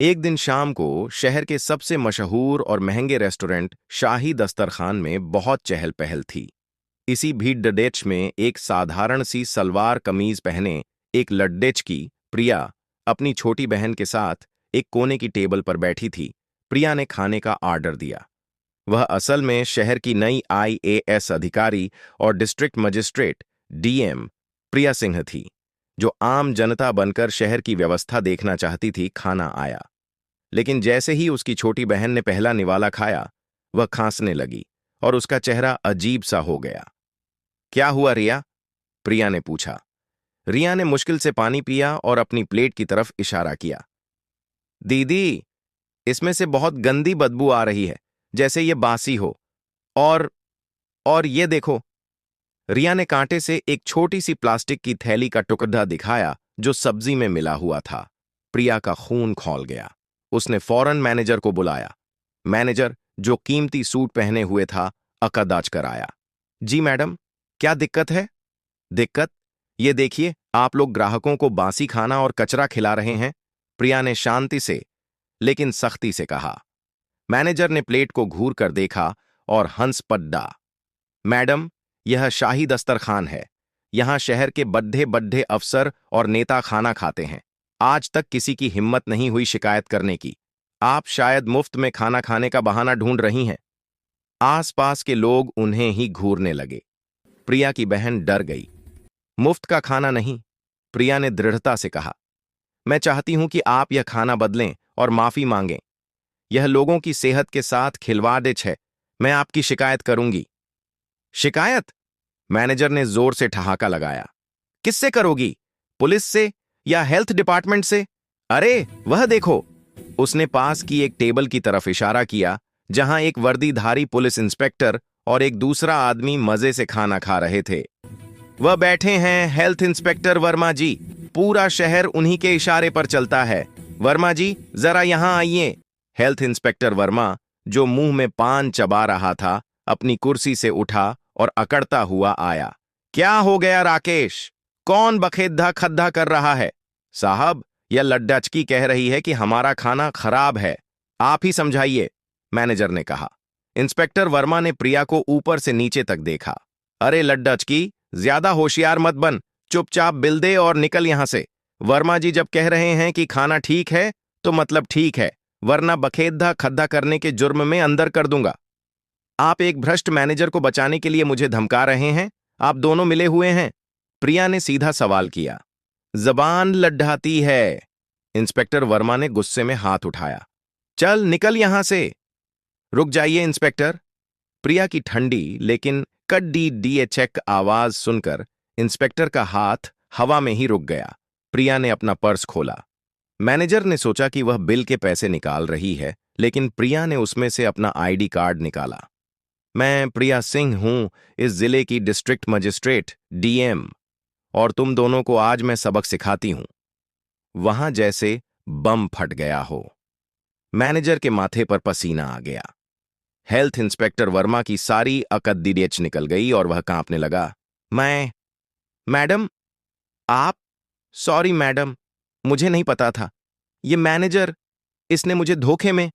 एक दिन शाम को शहर के सबसे मशहूर और महंगे रेस्टोरेंट शाही दस्तरखान में बहुत चहल पहल थी। इसी भीड़ में एक साधारण सी सलवार कमीज पहने एक लड्डेच की प्रिया अपनी छोटी बहन के साथ एक कोने की टेबल पर बैठी थी। प्रिया ने खाने का ऑर्डर दिया। वह असल में शहर की नई आईएएस अधिकारी और डिस्ट्रिक्ट मजिस्ट्रेट डीएम प्रिया सिंह थी, जो आम जनता बनकर शहर की व्यवस्था देखना चाहती थी। खाना आया, लेकिन जैसे ही उसकी छोटी बहन ने पहला निवाला खाया, वह खांसने लगी और उसका चेहरा अजीब सा हो गया। क्या हुआ रिया? प्रिया ने पूछा। रिया ने मुश्किल से पानी पिया और अपनी प्लेट की तरफ इशारा किया। दीदी, इसमें से बहुत गंदी बदबू आ रही है, जैसे ये बासी हो। और और ये देखो। रिया ने कांटे से एक छोटी सी प्लास्टिक की थैली का टुकड़ा दिखाया जो सब्जी में मिला हुआ था। प्रिया का खून खौल गया। उसने फौरन मैनेजर को बुलाया। मैनेजर, जो कीमती सूट पहने हुए था, अकदाच कर आया। जी मैडम, क्या दिक्कत है? दिक्कत? ये देखिए, आप लोग ग्राहकों को बासी खाना और कचरा खिला रहे हैं। प्रिया ने शांति से लेकिन सख्ती से कहा। मैनेजर ने प्लेट को घूर कर देखा और हंस पड्डा। मैडम, यह शाही दस्तरखान है। यहां शहर के बड्ढे बड्ढे अफसर और नेता खाना खाते हैं। आज तक किसी की हिम्मत नहीं हुई शिकायत करने की। आप शायद मुफ्त में खाना खाने का बहाना ढूंढ रही हैं। आसपास के लोग उन्हें ही घूरने लगे। प्रिया की बहन डर गई। मुफ्त का खाना नहीं, प्रिया ने दृढ़ता से कहा। मैं चाहती हूं कि आप यह खाना बदलें और माफी मांगें। यह लोगों की सेहत के साथ खिलवाड़ है। मैं आपकी शिकायत करूंगी। शिकायत? मैनेजर ने जोर से ठहाका लगाया। किससे करोगी? पुलिस से या हेल्थ डिपार्टमेंट से? अरे वह देखो। उसने पास की एक टेबल की तरफ इशारा किया, जहां एक वर्दीधारी पुलिस इंस्पेक्टर और एक दूसरा आदमी मजे से खाना खा रहे थे। वह बैठे हैं हेल्थ इंस्पेक्टर वर्मा जी। पूरा शहर उन्हीं के इशारे पर चलता है। वर्मा जी, जरा यहां आइए। हेल्थ इंस्पेक्टर वर्मा, जो मुंह में पान चबा रहा था, अपनी कुर्सी से उठा और अकड़ता हुआ आया। क्या हो गया राकेश? कौन बखेद्धा खद्धा कर रहा है? साहब, यह लड्डाचकी कह रही है कि हमारा खाना खराब है। आप ही समझाइए, मैनेजर ने कहा। इंस्पेक्टर वर्मा ने प्रिया को ऊपर से नीचे तक देखा। अरे लड्डाचकी, ज्यादा होशियार मत बन। चुपचाप बिल दे और निकल यहां से। वर्मा जी जब कह रहे हैं कि खाना ठीक है, तो मतलब ठीक है, वरना बखेद्धा खद्धा करने के जुर्म में अंदर कर दूंगा। आप एक भ्रष्ट मैनेजर को बचाने के लिए मुझे धमका रहे हैं? आप दोनों मिले हुए हैं? प्रिया ने सीधा सवाल किया। जबान लड्ढाती है। इंस्पेक्टर वर्मा ने गुस्से में हाथ उठाया। चल निकल यहां से। रुक जाइए इंस्पेक्टर। प्रिया की ठंडी लेकिन कड्डी डीएचएक आवाज सुनकर इंस्पेक्टर का हाथ हवा में ही रुक गया। प्रिया ने अपना पर्स खोला। मैनेजर ने सोचा कि वह बिल के पैसे निकाल रही है, लेकिन प्रिया ने उसमें से अपना आईडी कार्ड निकाला। मैं प्रिया सिंह हूं, इस जिले की डिस्ट्रिक्ट मजिस्ट्रेट डीएम, और तुम दोनों को आज मैं सबक सिखाती हूं। वहां जैसे बम फट गया हो। मैनेजर के माथे पर पसीना आ गया। हेल्थ इंस्पेक्टर वर्मा की सारी अकद्दीरेच निकल गई और वह कांपने लगा। मैडम, आप? सॉरी मैडम, मुझे नहीं पता था। ये मैनेजर, इसने मुझे धोखे में।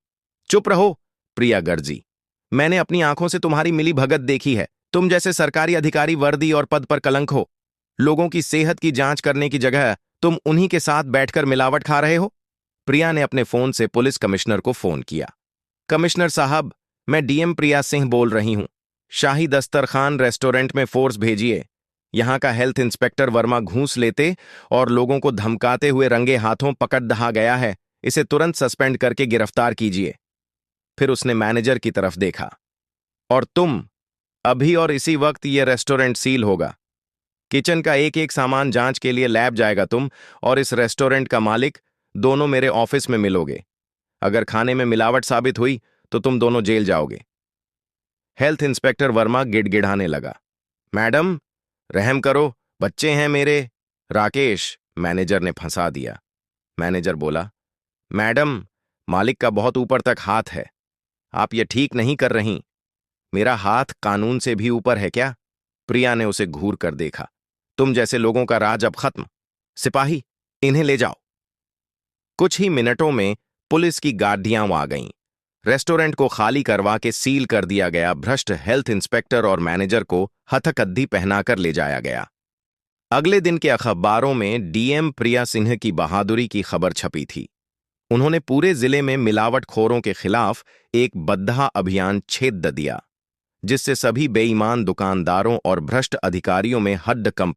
चुप रहो, प्रिया गर्जी। मैंने अपनी आंखों से तुम्हारी मिली भगत देखी है। तुम जैसे सरकारी अधिकारी वर्दी और पद पर कलंक हो। लोगों की सेहत की जांच करने की जगह तुम उन्हीं के साथ बैठकर मिलावट खा रहे हो। प्रिया ने अपने फोन से पुलिस कमिश्नर को फोन किया। कमिश्नर साहब, मैं डीएम प्रिया सिंह बोल रही हूं। शाही दस्तरखान रेस्टोरेंट में फोर्स भेजिए। यहां का हेल्थ इंस्पेक्टर वर्मा घूस लेते और लोगों को धमकाते हुए रंगे हाथों पकड़ दहा गया है। इसे तुरंत सस्पेंड करके गिरफ्तार कीजिए। फिर उसने मैनेजर की तरफ देखा। और तुम, अभी और इसी वक्त यह रेस्टोरेंट सील होगा। किचन का एक एक सामान जांच के लिए लैब जाएगा। तुम और इस रेस्टोरेंट का मालिक दोनों मेरे ऑफिस में मिलोगे। अगर खाने में मिलावट साबित हुई तो तुम दोनों जेल जाओगे। हेल्थ इंस्पेक्टर वर्मा गिड़गिड़ाने लगा। मैडम, रहम करो, बच्चे हैं मेरे। राकेश, मैनेजर ने फंसा दिया। मैनेजर बोला। मैडम, मालिक का बहुत ऊपर तक हाथ है। आप ये ठीक नहीं कर रही। मेरा हाथ कानून से भी ऊपर है क्या? प्रिया ने उसे घूर कर देखा। तुम जैसे लोगों का राज अब खत्म। सिपाही, इन्हें ले जाओ। कुछ ही मिनटों में पुलिस की गाड़ियां आ गईं। रेस्टोरेंट को खाली करवा के सील कर दिया गया। भ्रष्ट हेल्थ इंस्पेक्टर और मैनेजर को हथकद्दी पहनाकर ले जाया गया। अगले दिन के अखबारों में डीएम प्रिया सिंह की बहादुरी की खबर छपी थी। उन्होंने पूरे जिले में मिलावटखोरों के खिलाफ एक बद्धा अभियान छेद दिया, जिससे सभी बेईमान दुकानदारों और भ्रष्ट अधिकारियों में हड्ड कंप